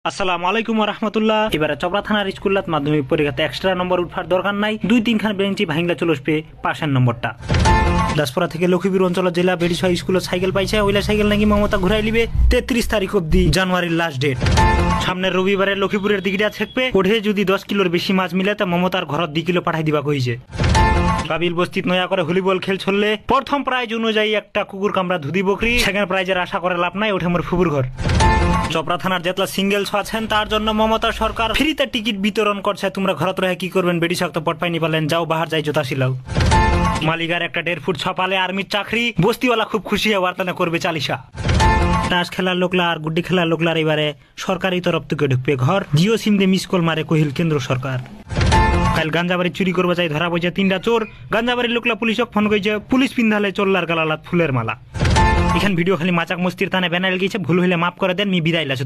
আসসালামু আলাইকুম রহমতুল্লাহ। এবারে চপড়া থানার স্কুলত মাধ্যমিক পরীক্ষাতে এক্সট্রা নম্বর উঠার দরকার নাই, 2-3 খান বেঞ্চি ভাঙলা চলে আসবে পাশের নম্বরটা। দাসপুরা থেকে লক্ষ্মীপুর অঞ্চল জেলা বেড়িছয় স্কুলত সাইকেল পাইছে, ওইলা সাইকেল নাকি মমতা ঘুরাই লিবে 33 তারিখ অব্দি, জানুয়ারির লাস্ট ডেট। সামনের রবিবারে লক্ষ্মীপুরের দিকটা থাকবে, ওঠে যদি 10 কিলোর বেশি মাছ মিলে তা মমতার ঘরত 2 কিলো পাঠাই দিবা কইছে। কাবিল বস্তিত নয়া করে ভলিবল খেল চললে প্রথম প্রাইজ অনুযায়ী একটা কুকুর কামড়া ধুদি বকরি, সেকেন্ড প্রাইজের আশা করে লাভ নাই, ওঠে মোর ফুবুর ঘর। চপড়া থানার যেতলা সিঙ্গেলস আছেন তার জন্য মমতা সরকার ফ্রিতে টিকিট বিতরণ করছে। তোমরা ঘরত রহে কি করবেন, বেড়ি শক্ত পট পাইনি পালেন, যাও বাহার যাই জোতা সিলাও। মালিকার একটা 1.5 ফুট ছপালে আর্মির চাকরি, বস্তিওয়ালা খুব খুশি হয়ে ওয়ার্তানা করবে চালিশা। তাস খেলার লোকলা আর গুড্ডি খেলার লোকলার এবারে সরকারি তরফ থেকে ঢুকবে ঘর, জিও সিম দিয়ে মিস কল মারে কহিল কেন্দ্র সরকার। কাল গাঞ্জাবাড়ি চুরি করবা যাই ধরা পড়ছে 3টা চোর, গাঞ্জাবাড়ির লোকলা পুলিশক ফোন করেছে, পুলিশ পিন্ধালে চল্লার গালালাত ফুলের মালা। এখান ভিডিও খালি মাচাক মস্তির তানে ব্যানার গিয়েছে, ভুল হইলে মাফ করে দেন, মি বিদায় লাছ।